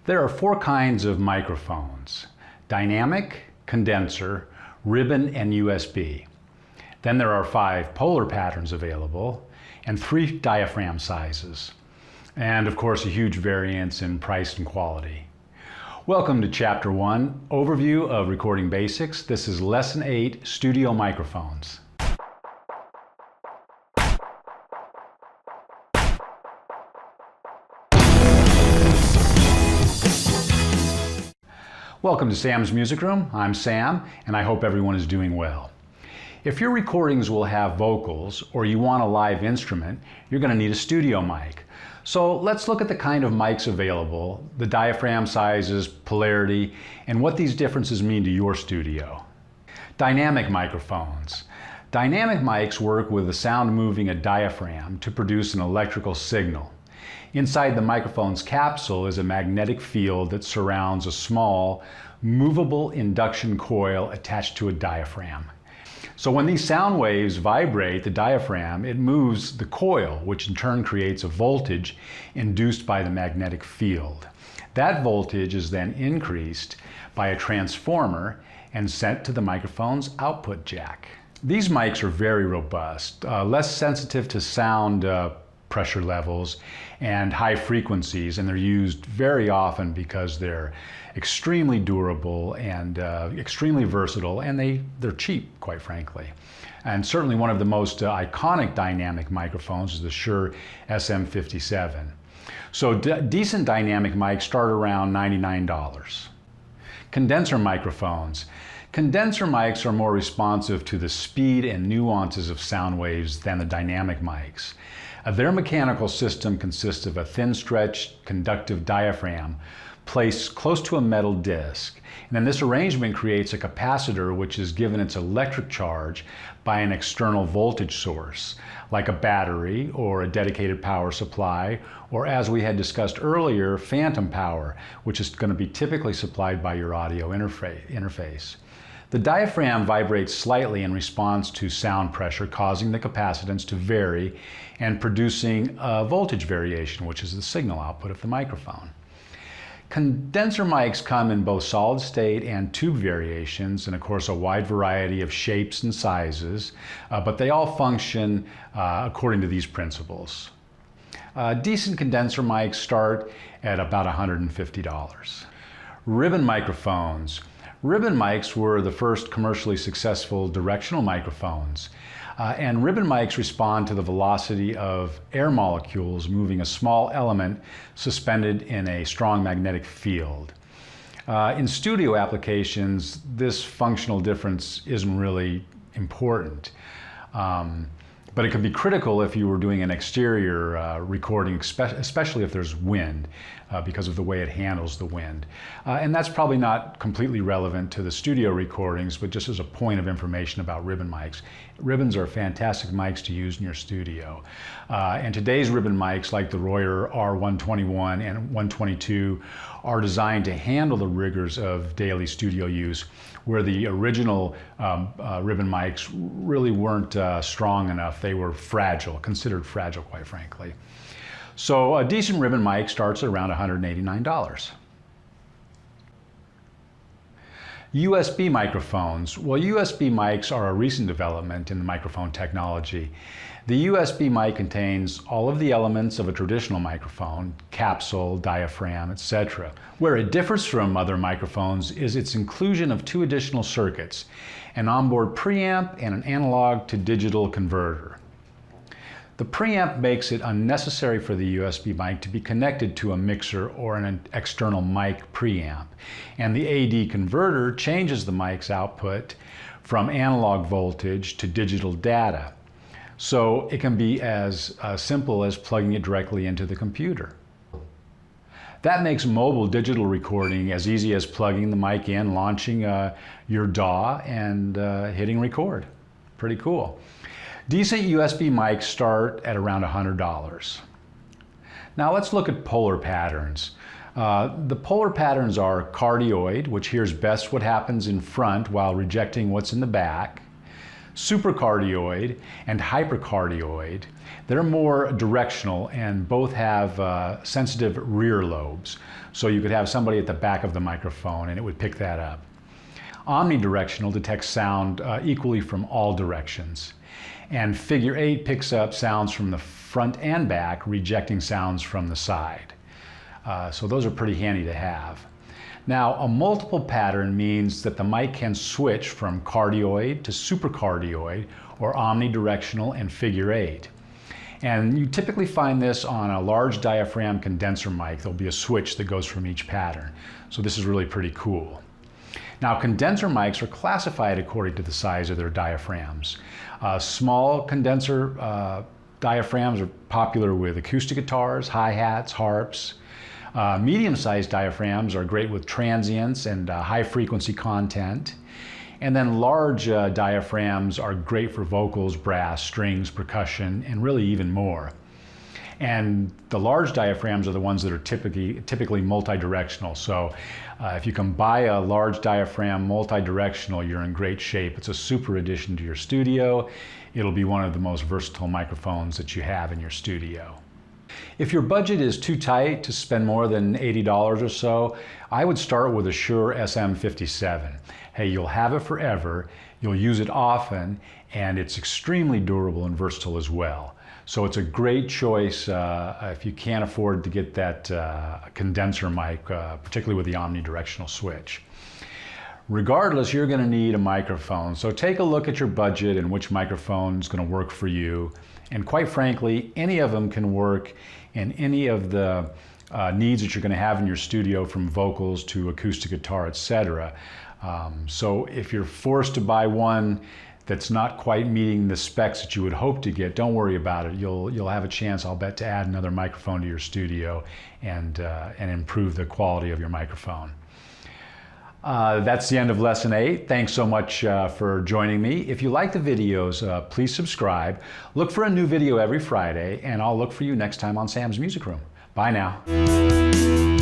There are four kinds of microphones: dynamic, condenser, ribbon, and USB. Then there are 5 polar patterns available and 3 diaphragm sizes. And of course, a huge variance in price and quality. Welcome to Chapter 1, Overview of Recording Basics. This is Lesson 8, Studio Microphones. Welcome to Sam's Music Room. I'm Sam, and I hope everyone is doing well. If your recordings will have vocals, or you want a live instrument, you're going to need a studio mic. So let's look at the kind of mics available, the diaphragm sizes, polarity, and what these differences mean to your studio. Dynamic microphones. Dynamic mics work with the sound moving a diaphragm to produce an electrical signal. Inside the microphone's capsule is a magnetic field that surrounds a small, movable induction coil attached to a diaphragm. So when these sound waves vibrate the diaphragm, it moves the coil, which in turn creates a voltage induced by the magnetic field. That voltage is then increased by a transformer and sent to the microphone's output jack. These mics are very robust, less sensitive to sound pressure levels and high frequencies, and they're used very often because they're extremely durable and extremely versatile, and they're cheap, quite frankly. And certainly one of the most iconic dynamic microphones is the Shure SM57. So decent dynamic mics start around $99. Condenser microphones. Condenser mics are more responsive to the speed and nuances of sound waves than the dynamic mics. Their mechanical system consists of a thin-stretched conductive diaphragm placed close to a metal disc. And then this arrangement creates a capacitor which is given its electric charge by an external voltage source, like a battery or a dedicated power supply, or as we had discussed earlier, phantom power, which is going to be typically supplied by your audio interface. The diaphragm vibrates slightly in response to sound pressure, causing the capacitance to vary and producing a voltage variation, which is the signal output of the microphone. Condenser mics come in both solid state and tube variations, and of course a wide variety of shapes and sizes, but they all function according to these principles. Decent condenser mics start at about $150. Ribbon microphones. Ribbon mics were the first commercially successful directional microphones. And ribbon mics respond to the velocity of air molecules moving a small element suspended in a strong magnetic field. In studio applications, this functional difference isn't really important. But it can be critical if you were doing an exterior recording, especially if there's wind, because of the way it handles the wind. And that's probably not completely relevant to the studio recordings, but just as a point of information about ribbon mics. Ribbons are fantastic mics to use in your studio. And today's ribbon mics, like the Royer R121 and 122, are designed to handle the rigors of daily studio use, where the original ribbon mics really weren't strong enough. They were fragile, considered fragile, quite frankly. So a decent ribbon mic starts at around $189. USB microphones. Well, USB mics are a recent development in the microphone technology. The USB mic contains all of the elements of a traditional microphone: capsule, diaphragm, etc. Where it differs from other microphones is its inclusion of 2 additional circuits: an onboard preamp and an analog to digital converter. The preamp makes it unnecessary for the USB mic to be connected to a mixer or an external mic preamp. And the AD converter changes the mic's output from analog voltage to digital data. So it can be as simple as plugging it directly into the computer. That makes mobile digital recording as easy as plugging the mic in, launching your DAW, and hitting record. Pretty cool. Decent USB mics start at around $100. Now let's look at polar patterns. The polar patterns are cardioid, which hears best what happens in front while rejecting what's in the back. Supracardioid and hypercardioid, they're more directional and both have sensitive rear lobes. So you could have somebody at the back of the microphone and it would pick that up. Omnidirectional detects sound equally from all directions. And figure 8 picks up sounds from the front and back, rejecting sounds from the side. So those are pretty handy to have. Now, a multiple pattern means that the mic can switch from cardioid to supracardioid or omnidirectional and figure 8. And you typically find this on a large diaphragm condenser mic. There'll be a switch that goes from each pattern. So this is really pretty cool. Now, condenser mics are classified according to the size of their diaphragms. Small condenser diaphragms are popular with acoustic guitars, hi-hats, harps. Medium-sized diaphragms are great with transients and high-frequency content. And then large diaphragms are great for vocals, brass, strings, percussion, and really even more. And the large diaphragms are the ones that are typically multi-directional. So if you can buy a large diaphragm multi-directional, you're in great shape. It's a super addition to your studio. It'll be one of the most versatile microphones that you have in your studio. If your budget is too tight to spend more than $80 or so, I would start with a Shure SM57. Hey, you'll have it forever, you'll use it often, and it's extremely durable and versatile as well. So it's a great choice if you can't afford to get that condenser mic, particularly with the omnidirectional switch. Regardless, you're going to need a microphone. So take a look at your budget and which microphone is going to work for you. And quite frankly, any of them can work in any of the needs that you're going to have in your studio, from vocals to acoustic guitar, etc. So if you're forced to buy one that's not quite meeting the specs that you would hope to get, don't worry about it. You'll have a chance, I'll bet, to add another microphone to your studio and improve the quality of your microphone. That's the end of Lesson 8. Thanks so much for joining me. If you like the videos, please subscribe. Look for a new video every Friday, and I'll look for you next time on Sam's Music Room. Bye now.